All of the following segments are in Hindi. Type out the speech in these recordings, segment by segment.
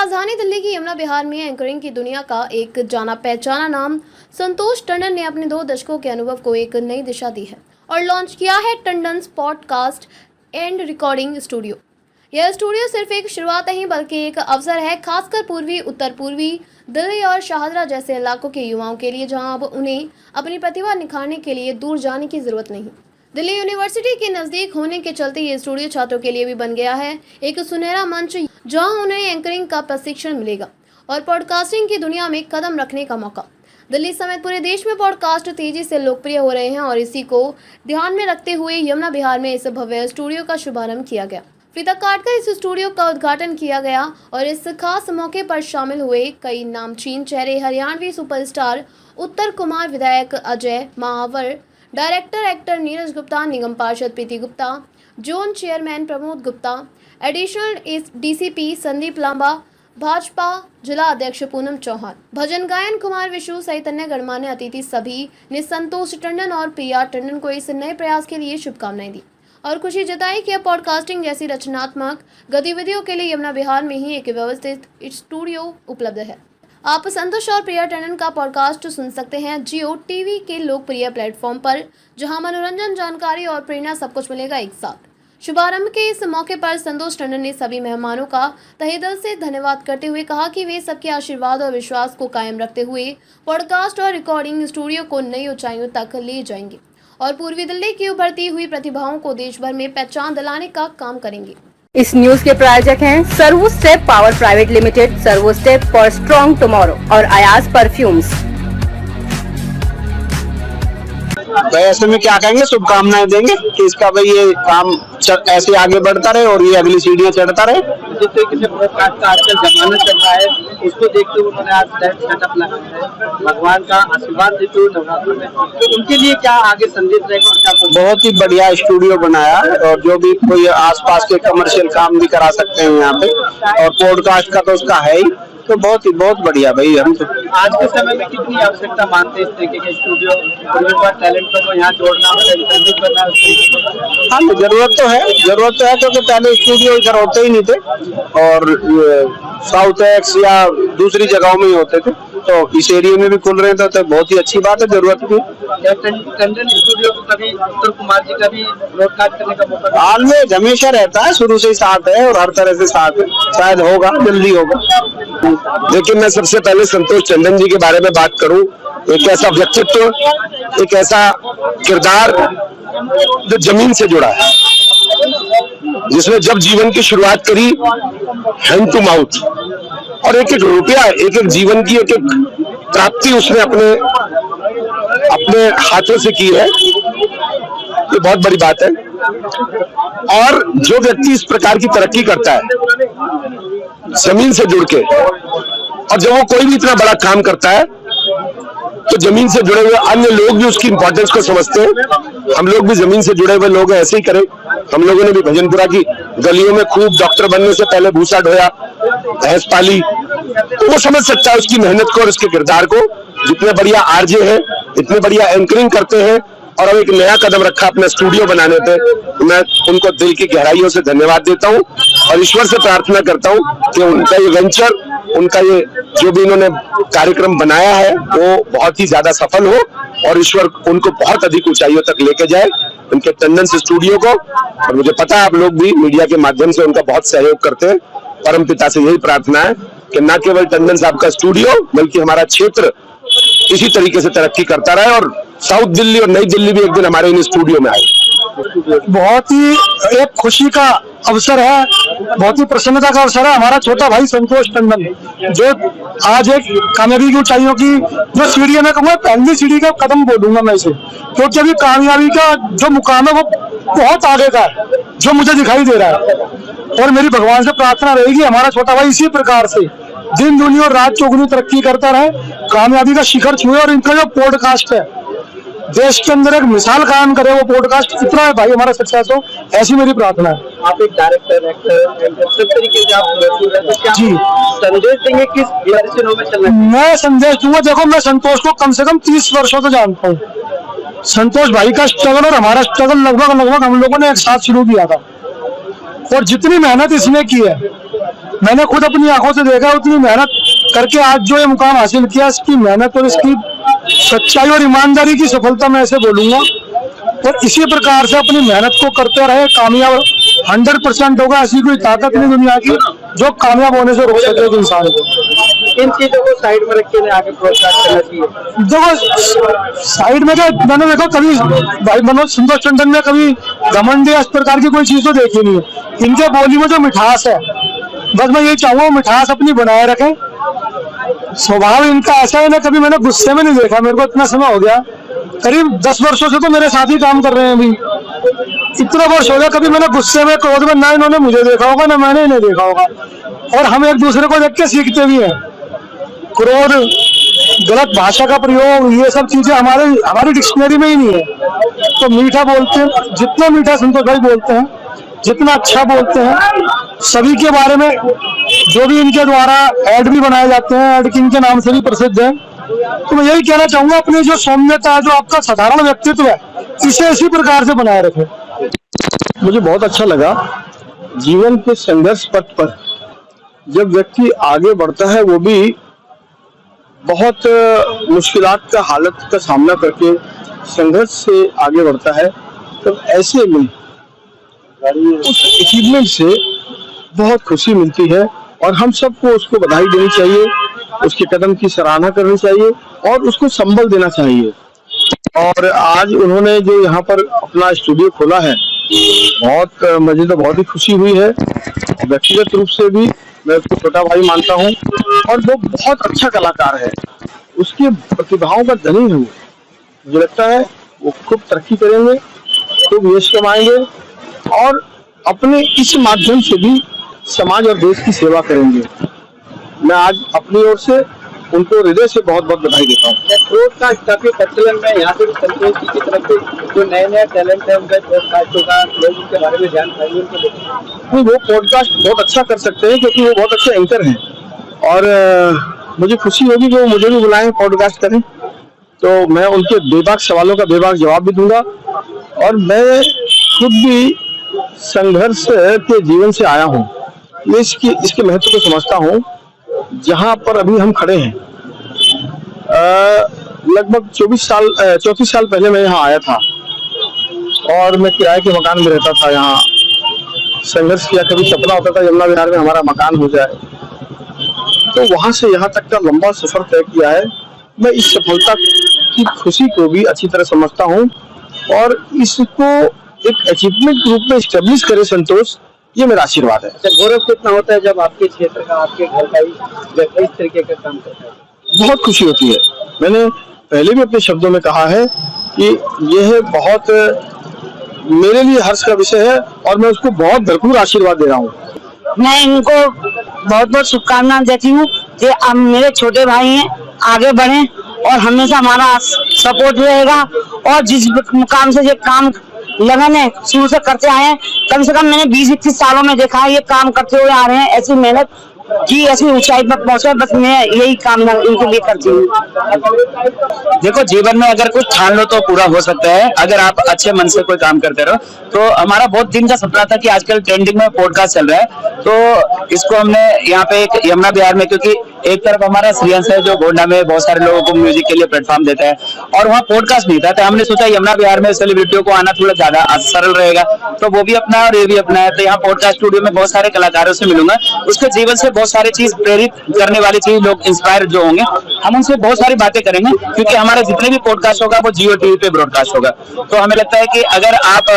राजधानी दिल्ली की यमुना विहार में एंकरिंग की दुनिया का एक जाना पहचाना नाम संतोष टंडन ने अपने 2 दशकों के अनुभव को एक नई दिशा दी है और लॉन्च किया है टंडन्स पॉडकास्ट एंड रिकॉर्डिंग स्टूडियो। यह स्टूडियो सिर्फ एक शुरुआत नहीं बल्कि एक अवसर है, खासकर पूर्वी, उत्तर पूर्वी दिल्ली और शाहदरा जैसे इलाकों के युवाओं के लिए, जहां अब उन्हें अपनी प्रतिभा निखारने के लिए दूर जाने की जरूरत नहीं। दिल्ली यूनिवर्सिटी के नज़दीक होने के चलते ये स्टूडियो छात्रों के लिए भी बन गया है एक सुनहरा मंच, जहां उन्हें एंकरिंग का प्रशिक्षण मिलेगा और पॉडकास्टिंग की दुनिया में कदम रखने का मौका। दिल्ली समेत पूरे देश में पॉडकास्ट तेजी से लोकप्रिय हो रहे हैं और इसी को ध्यान में रखते हुए यमुना विहार में इस भव्य स्टूडियो का शुभारंभ किया गया। फीता काटकर इस स्टूडियो का उद्घाटन किया गया और इस खास मौके पर शामिल हुए कई नामचीन चेहरे, हरियाणवी सुपरस्टार उत्तर कुमार, विधायक अजय महावर, डायरेक्टर एक्टर नीरज गुप्ता, निगम पार्षद Preeti Gupta, zone chairman Pramod Gupta, additional DCP Sandeep Lamba, Bhajpa जिला अध्यक्ष पूनम चौहान, भजन गायन कुमार विशु सहित अन्य गणमान्य अतिथि सभी ने संतोष टंडन और प्रिया टंडन को इस नए प्रयास के लिए शुभकामनाएं दी और खुशी जताई कि पॉडकास्टिंग जैसी रचनात्मक गतिविधियों के लिए यमुना विहार में ही एक व्यवस्थित स्टूडियो उपलब्ध है। आप संतोष और प्रिया टंडन का पॉडकास्ट सुन सकते हैं जियो टीवी के लोकप्रिय प्लेटफॉर्म पर, जहां मनोरंजन, जानकारी और प्रेरणा सब कुछ मिलेगा एक साथ। शुभारंभ के इस मौके पर संतोष टंडन ने सभी मेहमानों का तहे दिल से धन्यवाद करते हुए कहा कि वे सबके आशीर्वाद और विश्वास को कायम रखते हुए पॉडकास्ट और रिकॉर्डिंग स्टूडियो को नई ऊंचाइयों तक ले जाएंगे और पूर्वी दिल्ली की उभरती हुई प्रतिभाओं को देश भर में पहचान दिलाने का काम करेंगे। इस न्यूज के प्रायोजक हैं servo step power private limited, servo step for strong tomorrow और अयाज परफ्यूम्स। भाई ऐसे में क्या कहेंगे, शुभकामनाएं देंगे कि इसका भाई ये काम ऐसे आगे बढ़ता रहे और ये अगली सीढ़ियां चढ़ता रहे। जिस तरीके से पॉडकास्ट का आजकल जमाना चल रहा है, उसको देखते हुए उन्होंने आज सेटअप लगाया है। भगवान का आशीर्वाद देते हुए नवरात्र में, तो उनके लिए क्या आगे संदेश रहेगा? बहुत ही बढ़िया स्टूडियो बनाया और जो भी कोई आसपास के कमर्शियल काम भी करा सकते हैं यहाँ पे, और पॉडकास्ट का तो उसका है ही, तो बहुत बढ़िया भाई। हम तो आज के समय में कितनी आवश्यकता मानते हैं इस तरीके के स्टूडियो, टैलेंट को यहाँ जोड़ना, इंटरव्यू करना? हाँ, जरूरत तो है क्योंकि पहले स्टूडियो इधर होते ही नहीं थे और साउथ एक्स या दूसरी जगहों में ही होते थे, तो इस एरिया में भी खुल रहे थे, तो बहुत ही अच्छी बात है, जरूरत थी। टंडन स्टूडियो को कभी उत्तर कुमार जी का भी ब्रॉडकास्ट करने का मौका? ऑलवेज, हमेशा रहता है, शुरू से ही साथ है और हर तरह से साथ है, शायद होगा, जल्दी होगा। लेकिन मैं सबसे पहले संतोष टंडन जी के बारे में बात करूं, एक ऐसा व्यक्तित्व, एक ऐसा किरदार जो जमीन से जुड़ा है, जिसने जब जीवन की शुरुआत करी हैंड टू माउथ, और एक एक रुपया, एक एक जीवन की एक एक प्राप्ति उसने अपने हाथों से की है। ये बहुत बड़ी बात है। और जो व्यक्ति इस प्रकार की तरक्की करता है जमीन से जुड़ के, और जब वो कोई भी इतना बड़ा काम करता है तो जमीन से जुड़े हुए अन्य लोग भी उसकी इंपॉर्टेंस को समझते हैं। हम लोग भी जमीन से जुड़े हुए लोग हैं, ऐसे ही करें। हम लोगों ने भी भजनपुरा की गलियों में खूब डॉक्टर बनने से पहले भूसा ढोया, भैंस पाली, तो वो समझ सकता है उसकी मेहनत को और उसके किरदार को। जितने बढ़िया आरजे हैं, इतने बढ़िया एंकरिंग करते हैं और अब एक नया कदम रखा अपना स्टूडियो बनाने पे, तो मैं उनको दिल की गहराइयों से धन्यवाद देता हूँ और ईश्वर से प्रार्थना करता हूँ कि उनका ये वेंचर, उनका ये जो भी इन्होंने कार्यक्रम बनाया है वो बहुत ही ज्यादा सफल हो और ईश्वर उनको बहुत अधिक ऊंचाइयों तक लेके जाए, उनके टंडन स्टूडियो को। और मुझे पता है आप लोग भी मीडिया के माध्यम से उनका बहुत सहयोग करते हैं। परम पिता से यही प्रार्थना है कि न केवल टंडन साहब का स्टूडियो बल्कि हमारा क्षेत्र इसी तरीके से तरक्की करता रहे और साउथ दिल्ली और नई दिल्ली भी एक दिन हमारे इन स्टूडियो में आए। बहुत ही एक खुशी का अवसर है, बहुत ही प्रसन्नता का अवसर है। हमारा छोटा भाई संतोष टंडन जो आज एक कामयाबी की ऊंचाइयों की जो सीढ़ी है, मैं कहूँगा पहली सीढ़ी का कदम बोलूंगा मैं इसे, क्योंकि अभी कामयाबी का जो मुकाम है वो बहुत आगे का है जो मुझे दिखाई दे रहा है। और मेरी भगवान से प्रार्थना रहेगी हमारा छोटा भाई इसी प्रकार से दिन दुनिया और रात चौगुनी तरक्की करता रहे, कामयाबी का शिखर छुए और इनका जो पॉडकास्ट है देश के अंदर एक मिसाल कायम करे, वो पॉडकास्ट इतना है भाई हमारा सक्सेस हो, ऐसी मेरी प्रार्थना है। आप एक डायरेक्टर, एक्टर, सब तरीके से आप जी संदेश देंगे किस डायरेक्शन में चलना? मैं संदेश दूंगा, देखो मैं संतोष को कम से कम 30 वर्षों से जानता हूँ। संतोष भाई का स्ट्रगल और हमारा स्ट्रगल लगभग हम लोगों ने एक साथ शुरू किया था और जितनी मेहनत इसने की है मैंने खुद अपनी आंखों से देखा, उतनी मेहनत करके आज जो ये मुकाम हासिल किया, इसकी मेहनत और इसकी सच्चाई और ईमानदारी की सफलता मैं ऐसे बोलूंगा। और इसी प्रकार से अपनी मेहनत को करते रहे, कामयाब 100% होगा। ऐसी कोई ताकत नहीं दुनिया की जो कामयाब होने से रोक सके एक इंसान को। इन चीजों को साइड में रख के आगे प्रोत्साहित करना चाहिए। देखो साइड में तो मैंने देखो कभी भाई मनोज संतोष टंडन में कभी घमंड या इस प्रकार की कोई चीज तो देखी नहीं है। इनके बोली में जो मिठास है, बस मैं यही चाहूंगा मिठास अपनी बनाए रखें। स्वभाव इनका ऐसा है ना, कभी मैंने गुस्से में नहीं देखा। मेरे को इतना समय हो गया, करीब 10 वर्षों से तो मेरे साथ ही काम कर रहे हैं। अभी इतना वर्ष हो गया, कभी मैंने गुस्से में, क्रोध में ना इन्होंने मुझे देखा होगा ना मैंने इन्हें देखा होगा। और हम एक दूसरे को देख के सीखते भी हैं। क्रोध, गलत भाषा का प्रयोग, ये सब चीजें हमारी डिक्शनरी में ही नहीं है। तो मीठा बोलते हैं, जितना मीठा संतोष भाई बोलते हैं, जितना अच्छा बोलते हैं, सभी के बारे में जो भी इनके द्वारा ऐड भी बनाए जाते हैं, ऐड किंग के नाम से भी प्रसिद्ध है। तो मैं यही कहना चाहूंगा, अपनी जो सौम्यता है, जो आपका साधारण व्यक्तित्व है, इसे इसी प्रकार से बनाए रखें। मुझे बहुत अच्छा लगा। जीवन के संघर्ष पथ पर जब व्यक्ति आगे बढ़ता है, वो भी बहुत मुश्किलात का हालत का सामना करके संघर्ष से आगे बढ़ता है, तब ऐसे में उस अचीवमेंट से बहुत खुशी मिलती है और हम सबको उसको बधाई देनी चाहिए, उसके कदम की सराहना करनी चाहिए और उसको संबल देना चाहिए। और आज उन्होंने जो यहाँ पर अपना स्टूडियो खोला है, मुझे तो बहुत ही खुशी हुई है। व्यक्तिगत रूप से भी मैं उसको छोटा भाई मानता हूँ और वो बहुत अच्छा कलाकार है, उसकी प्रतिभाओं का धनी है। मुझे लगता है वो खूब तरक्की करेंगे, खूब यश कमाएंगे और अपने इस माध्यम से भी समाज और देश की सेवा करेंगे। मैं आज अपनी ओर से उनको हृदय से बहुत बहुत बधाई देता हूँ। पॉडकास्ट काफी प्रचलन में यहाँ से भी संतोष जी की तरफ से जो नए नए टैलेंट है उनका पॉडकास्ट होगा, लोग उनके बारे में जानकारी उनको वो पॉडकास्ट बहुत अच्छा कर सकते हैं क्योंकि वो बहुत अच्छे एंकर हैं और मुझे खुशी होगी कि वो मुझे भी बुलाएं पॉडकास्ट करें, तो मैं उनके बेबाक सवालों का बेबाक जवाब भी दूंगा। और मैं खुद भी संघर्ष के जीवन से आया हूँ, इसके महत्व को समझता हूँ। जहाँ पर अभी हम खड़े हैं, लगभग 34 साल पहले मैं यहाँ आया था और मैं किराए के मकान में रहता था। यहाँ संघर्ष किया, कभी सपना होता था यमुना विहार में हमारा मकान हो जाए। तो वहां से यहाँ तक का लंबा सफर तय किया है। मैं इस सफलता की खुशी को भी अच्छी तरह समझता हूँ और इसको एक अचीवमेंट के रूप में स्टेब्लिश करे संतोष, ये मेरा आशीर्वाद है। गौरव कितना होता है जब आपके क्षेत्र का, आपके घर का इस तरीके का काम करता है? बहुत खुशी होती है। मैंने पहले भी अपने शब्दों में कहा है कि यह बहुत मेरे लिए हर्ष का विषय है और मैं उसको बहुत भरपूर आशीर्वाद दे रहा हूँ। मैं इनको बहुत बहुत शुभकामनाएं देती हूँ कि अब मेरे छोटे भाई हैं, आगे बढ़े और हमेशा हमारा सपोर्ट रहेगा। और जिस मुकाम से ये काम लगन है शुरू से करते आए हैं, कम से कम मैंने 20-21 सालों में देखा है ये काम करते हुए आ रहे हैं। ऐसी मेहनत की ऐसी ऊंचाई पर पहुंचे, बस मैं यही कामना इनके लिए करती हूँ। देखो, जीवन में अगर कुछ ठान लो तो पूरा हो सकता है, अगर आप अच्छे मन से कोई काम करते रहो। तो हमारा बहुत दिन का सपना था कि आजकल ट्रेंडिंग में पॉडकास्ट चल रहा है, तो इसको हमने यहाँ पे एक यमुना विहार में, क्योंकि एक तरफ हमारा श्रीयंश है जो गोंडा में बहुत सारे लोगों को म्यूजिक के लिए प्लेटफॉर्म देता है और वहाँ पॉडकास्ट नहीं था, तो हमने सोचा यमुना विहार में सेलिब्रिटियों को आना थोड़ा ज्यादा सरल रहेगा, तो वो भी अपना है और ये भी अपना है। तो यहाँ पॉडकास्ट स्टूडियो में बहुत सारे कलाकारों से मिलूंगा, उसके जीवन से बहुत सारी चीज प्रेरित करने वाली चीज, लोग इंस्पायर जो होंगे, हम उनसे बहुत सारी बातें करेंगे, क्योंकि हमारे जितने भी पॉडकास्ट होगा वो जियो टीवी पे ब्रॉडकास्ट होगा। तो हमें लगता है कि अगर आप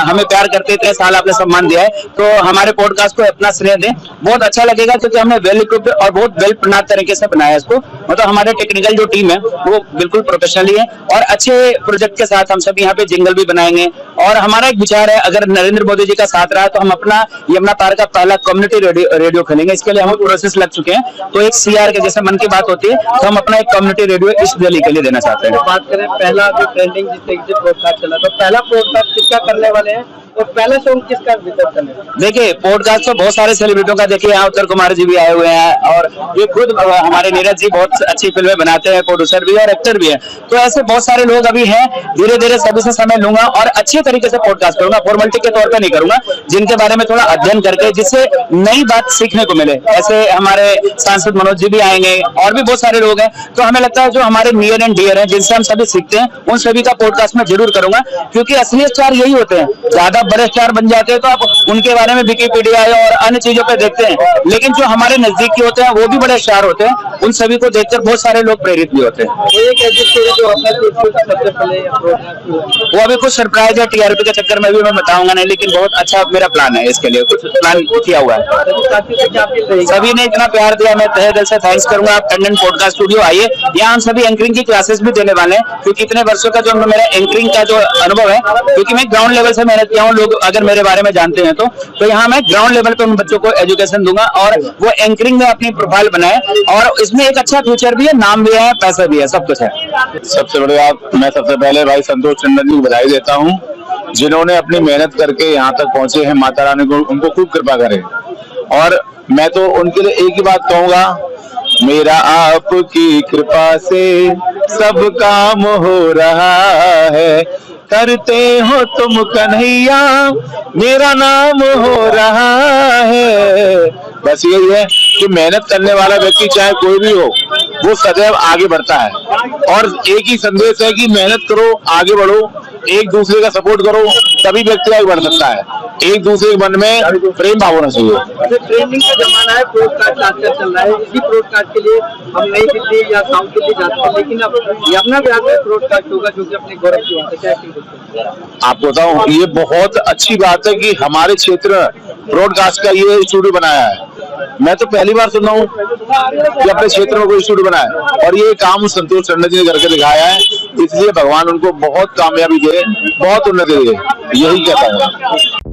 हमें प्यार करते, इतने साल आपने सम्मान दिया है, तो हमारे पॉडकास्ट को अपना स्नेह दें, बहुत अच्छा लगेगा, क्योंकि हमने वेल इक्विप्ड और बहुत वेल प्लान तरीके से बनाया है इसको। मतलब हमारे टेक्निकल जो टीम है वो बिल्कुल प्रोफेशनली है और अच्छे प्रोजेक्ट के साथ हम सब यहाँ पे जिंगल भी बनाएंगे। और हमारा एक विचार है, अगर नरेंद्र मोदी जी का साथ रहा तो हम अपना यमुना पार का पहला कम्युनिटी रेडियो खोलेंगे। इसके लिए हम प्रोसेस लग चुके हैं, तो एक सीआर के जैसे मन की बात होती है, तो हम अपना एक कम्युनिटी रेडियो इस दिल्ली के लिए देना चाहते हैं। बात करें पहला जो ट्रेंडिंग जिस तरीके से पॉडकास्ट चला, तो पहला पॉडकास्ट किसका करने वाले हैं और पहला सॉन्ग किसका वितरण करने वाले? देखिए, पॉडकास्ट तो बहुत सारे सेलिब्रिटियों का, देखिए यहाँ उत्तर कुमार जी भी आए हुए हैं और ये खुद हमारे नीरज जी बहुत अच्छी फिल्में बनाते हैं, प्रोड्यूसर भी और एक्टर भी है। तो ऐसे बहुत सारे लोग अभी हैं, धीरे धीरे सभी से समय लूंगा और अच्छे तरीके से पॉडकास्ट करूंगा, फॉर्मेलिटी के तौर पर नहीं करूंगा, जिनके बारे में थोड़ा अध्ययन करके जिससे नई बात सीखने को मिले। ऐसे हमारे सांसद मनोज जी भी आएंगे और भी बहुत सारे लोग हैं। तो हमें लगता है जो हमारे नियर एंड डियर हैं, जिनसे हम सभी सीखते हैं, उन सभी का पॉडकास्ट में जरूर करूंगा, क्योंकि असली स्टार यही होते हैं। ज्यादा बड़े स्टार बन जाते हैं तो आप उनके बारे में विकिपीडिया और अन्य चीजों पे देखते हैं, लेकिन जो हमारे नजदीकी होते हैं वो भी बड़े स्टार होते हैं। उन सभी को देखकर बहुत सारे लोग प्रेरित भी होते हैं। वो अभी कुछ सरप्राइज है, टीआरपी के चक्कर में भी मैं बताऊंगा नहीं, लेकिन बहुत अच्छा मेरा प्लान है, इसके लिए कुछ प्लान किया हुआ है। सभी ने इतना प्यार दिया, मैं तहे दिल से थैंक्स करूंगा। आप टंडन पॉडकास्ट स्टूडियो आइए, यहाँ हम सभी एंकरिंग की क्लासेस भी देने वाले हैं, क्योंकि इतने वर्षों का जो मेरा एंकरिंग का जो अनुभव है, क्योंकि मैं ग्राउंड लेवल से मेहनत किया हूँ, लोग अगर मेरे बारे में जानते हैं तो यहाँ मैं ग्राउंड लेवल पे उन बच्चों को एजुकेशन दूंगा और वो एंकरिंग में अपनी प्रोफाइल बनाए, और इसमें एक अच्छा फ्यूचर भी है, नाम भी है, पैसा भी है, सब कुछ है। सबसे बढ़िया मैं सबसे पहले भाई संतोष टंडन जी को बधाई देता हूँ, जिन्होंने अपनी मेहनत करके यहाँ तक पहुंचे हैं। माता रानी को उनको खूब कृपा करे, और मैं तो उनके लिए एक ही बात कहूंगा, मेरा आपकी कृपा से सब काम हो रहा है, करते हो तुम कन्हैया मेरा नाम हो रहा है। बस यही है कि मेहनत करने वाला व्यक्ति चाहे कोई भी हो, वो सदैव आगे बढ़ता है, और एक ही संदेश है कि मेहनत करो, आगे बढ़ो, एक दूसरे का सपोर्ट करो, तभी व्यक्ति आगे बढ़ सकता है। एक दूसरे के मन में प्रेम भाव होना चाहिए। ट्रेंडिंग का जमाना है, पॉडकास्ट आजकल चल रहा है, इसी पॉडकास्ट के लिए हम नई दिल्ली या साउथ दिल्ली जाते हैं, लेकिन अब यमुना बिहार में पॉडकास्ट होगा जो कि अपने गौरव की बात है। क्या फील करते हैं? आपको बताऊं, ये बहुत अच्छी बात है कि हमारे क्षेत्र ब्रॉडकास्ट का ये स्टूडियो बनाया है। मैं तो पहली बार सुन रहा हूँ कि अपने क्षेत्र में कोई स्टूडियो बनाया, और ये काम संतोष टंडन जी ने करके दिखाया है, इसलिए भगवान उनको बहुत कामयाबी दे, बहुत उन्नति दे, यही कहता हूँ।